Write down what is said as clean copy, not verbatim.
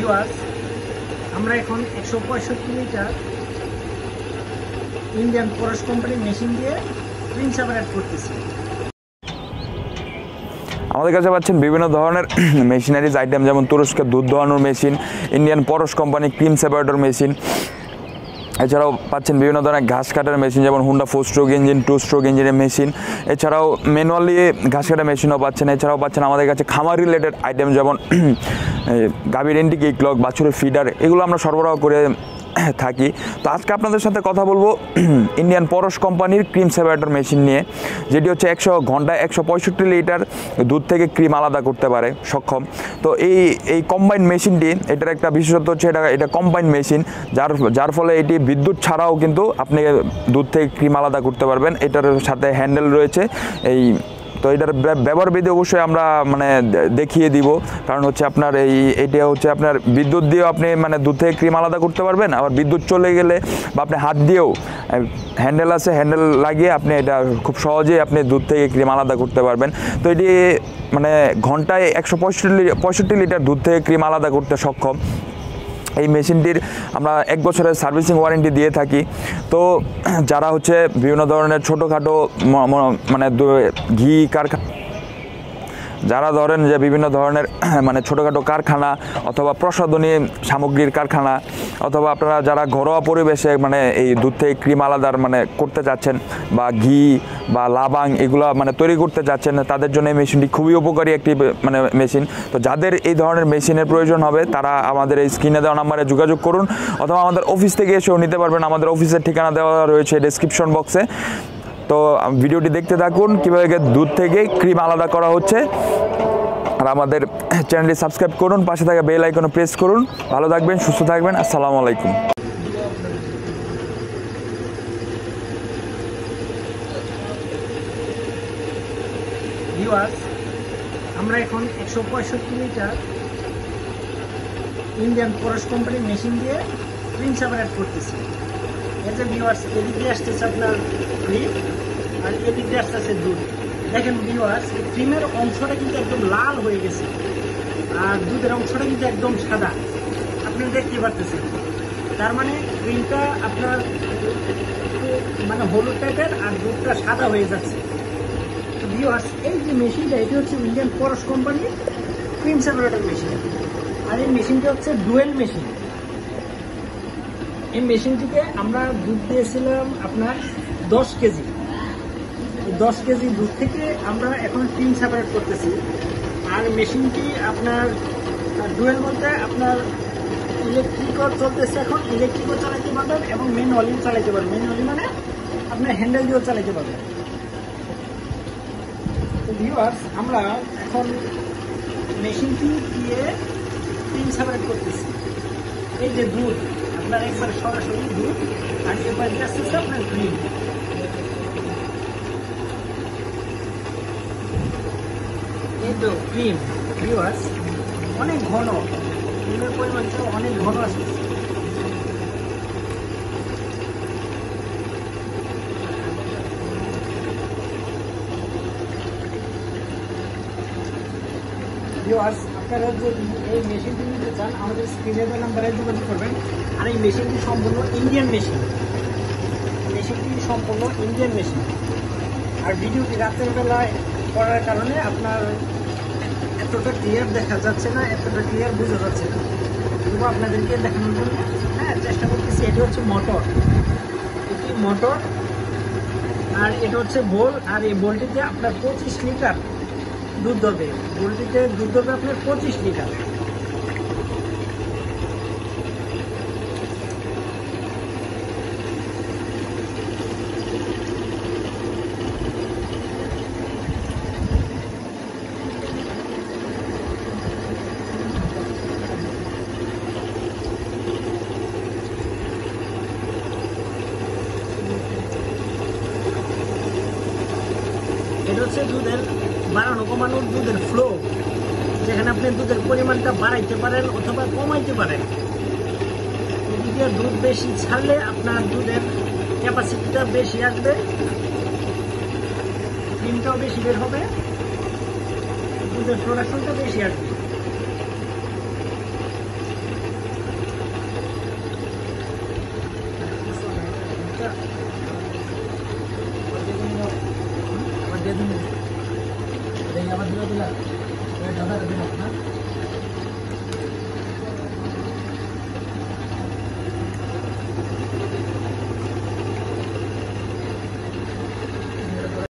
Viewers, আমরা এখন 165 litre Indian পরশ কোম্পানির মেশিন দিয়ে ক্রিম সেপারেট করতেছি। আমাদের কাছে পাচ্ছেন বিভিন্ন ধরনের মেশিনারিজ আইটেম, যেমন তুরস্কের দুধ দোয়ানোর মেশিন, ইন্ডিয়ান পরশ কোম্পানি ক্রিম সেপারেটর মেশিন। এছাড়াও পাচ্ছেন বিভিন্ন ধরনের ঘাস কাটার মেশিন, যেমন হুন্ডা 4 স্ট্রোক ইঞ্জিন, 2 স্ট্রোক ইঞ্জিনের মেশিন। এছাড়াও ম্যানুয়ালি ঘাস কাটার মেশিনও পাচ্ছেন। এছাড়াও পাচ্ছেন আমাদের কাছে খামার রিলেটেড আইটেম, যেমন গাভীর এন্টিক ক্লক, বাছুরের ফিডার, এগুলো আমরা সরবরাহ করে থাকি। তো আজকে আপনাদের সাথে কথা বলবো ইন্ডিয়ান পরশ কোম্পানির ক্রিম সেপারেটর মেশিন নিয়ে, যেটি হচ্ছে 100 ঘন্টায় 165 লিটার দুধ থেকে ক্রিম আলাদা করতে পারে সক্ষম। তো এই কম্বাইন মেশিনটি, এটার একটা বিশেষত্ব হচ্ছে এটা কম্বাইন মেশিন, যার ফলে এটি বিদ্যুৎ ছাড়াও কিন্তু আপনি দুধ থেকে ক্রিম আলাদা করতে পারবেন। এটার সাথে হ্যান্ডেল রয়েছে। তো এটার ব্যবহার বিধি অবশ্যই আমরা দেখিয়ে দিব, কারণ হচ্ছে আপনার এটা হচ্ছে আপনার বিদ্যুৎ দিয়েও আপনি দুধ থেকে ক্রিম আলাদা করতে পারবেন। আবার বিদ্যুৎ চলে গেলে বা আপনি হাত দিয়েও, হ্যান্ডেল আছে, হ্যান্ডেল লাগিয়ে আপনি এটা খুব সহজেই আপনি দুধ থেকে ক্রিম আলাদা করতে পারবেন। তো এটি ঘন্টায় 165 লিটার দুধ থেকে ক্রিম আলাদা করতে সক্ষম। এই মেশিনটির আমরা 1 বছরের সার্ভিসিং ওয়ারেন্টি দিয়ে থাকি। তো যারা হচ্ছে বিভিন্ন ধরনের ছোটোখাটো ঘি কারখানা, যারা ধরেন যে বিভিন্ন ধরনের ছোটোখাটো কারখানা অথবা প্রসাধনী সামগ্রীর কারখানা, অথবা আপনারা যারা ঘরোয়া পরিবেশে এই দুধ থেকে ক্রিম আলাদার করতে চাচ্ছেন, বা ঘি বা লাবাং এগুলো তৈরি করতে চাচ্ছেন, তাদের জন্য এই মেশিনটি খুবই উপকারী একটি মেশিন। তো যাদের এই ধরনের মেশিনের প্রয়োজন হবে, তারা আমাদের এই স্ক্রিনে দেওয়া নাম্বারে যোগাযোগ করুন, অথবা আমাদের অফিস থেকে এসেও নিতে পারবেন। আমাদের অফিসের ঠিকানা দেওয়া রয়েছে ডেসক্রিপশন বক্সে। তো ভিডিওটি দেখতে থাকুন কীভাবে দুধ থেকে ক্রিম আলাদা করা হচ্ছে। আর আমাদের চ্যানেলটি সাবস্ক্রাইব করুন, পাশে থাকা বেল আইকনে প্রেস করুন। ভালো থাকবেন, সুস্থ থাকবেন। আসসালামু আলাইকুম। ভিউয়ার্স, আমরা এখন 165 লিটার ইন্ডিয়ান পরশ কোম্পানির মেশিন দিয়ে ক্রিম সেপারেট করতেছি। এতে ভিউয়ার্স, এদিক দিয়ে আসতেছে আপনার ক্রিম, আর এদিক দিয়ে আসতেছে দুধ। দেখেন ভিউয়ার্স, ক্রিমের অংশটা কিন্তু একদম লাল হয়ে গেছে, আর দুধের অংশটা কিন্তু একদম সাদা, আপনি দেখতে পারতেছেন। তার ক্রিমটা আপনার হলুদ টাইপের, আর দুধটা সাদা হয়ে যাচ্ছে। তো ভিউয়ার্স, এই যে মেশিনটা, এটি হচ্ছে ইন্ডিয়ান পরশ কোম্পানির ক্রিম সেপারেটর মেশিন। আর এই মেশিনটা হচ্ছে ডুয়েল মেশিন। এই মেশিনটিতে আমরা দুধ দিয়েছিলাম আপনার 10 কেজি। 10 কেজি দুধ থেকে আমরা এখন ক্রিম সেপারেট করতেছি। আর মেশিনটি আপনার ডুয়েল বলতে আপনার ইলেকট্রিকও চলতেছে, এখন ইলেকট্রিকও চালাতে পারবেন এবং ম্যানুয়ালিও চালাতে পারবেন। ম্যানুয়ালি আপনার হ্যান্ডেল দিয়েও চালাতে পারবেন। তো ভিউয়ার্স, আমরা এখন মেশিনটি দিয়ে ক্রিম সেপারেট করতেছি। এই যে দুধ, আপনার একবার সরাসরি দুধ, আর এবার দিয়ে আসতেছে আপনার ক্রিম। এই তো ক্রিম ভিউয়ার্স, অনেক ঘন, ক্রিমের পরিমাণটা অনেক ঘন আসতেছে। ভিউয়ার্স, আপনারা যদি এই মেশিনটি নিতে চান, আমাদের স্ক্রিনে দেওয়া নাম্বারে যোগাযোগ করবেন। আর এই মেশিনটি সম্পূর্ণ ইন্ডিয়ান মেশিন। মেশিনটি সম্পূর্ণ ইন্ডিয়ান মেশিন। আর ভিডিওটি রাতের বেলায় করার কারণে আপনার এতটা ক্লিয়ার দেখা যাচ্ছে না, এতটা ক্লিয়ার বোঝা যাচ্ছে না, তবু আপনাদেরকে দেখানোর জন্য চেষ্টা করতেছি। এটি হচ্ছে মোটর, এটি মোটর, আর এটা হচ্ছে বোল। আর এই বোলটিতে আপনার 25 লিটার দুধ ধরবে। বোলটিতে দুধ ধরবে আপনার 25 লিটার। এটা হচ্ছে দুধের বাড়ানো কমানোর দুধের ফ্লো, যেখানে আপনি দুধের পরিমাণটা বাড়াইতে পারেন অথবা কমাইতে পারেন। এদিকে দুধ বেশি ছাড়লে আপনার দুধের ক্যাপাসিটিটা বেশি আসবে, ক্রিমটাও বেশি বের হবে, দুধের প্রোডাকশনটা বেশি আসবে। দিয়ে দিন, এই আবার দিলা দিলা, এই দাদা দিলা না।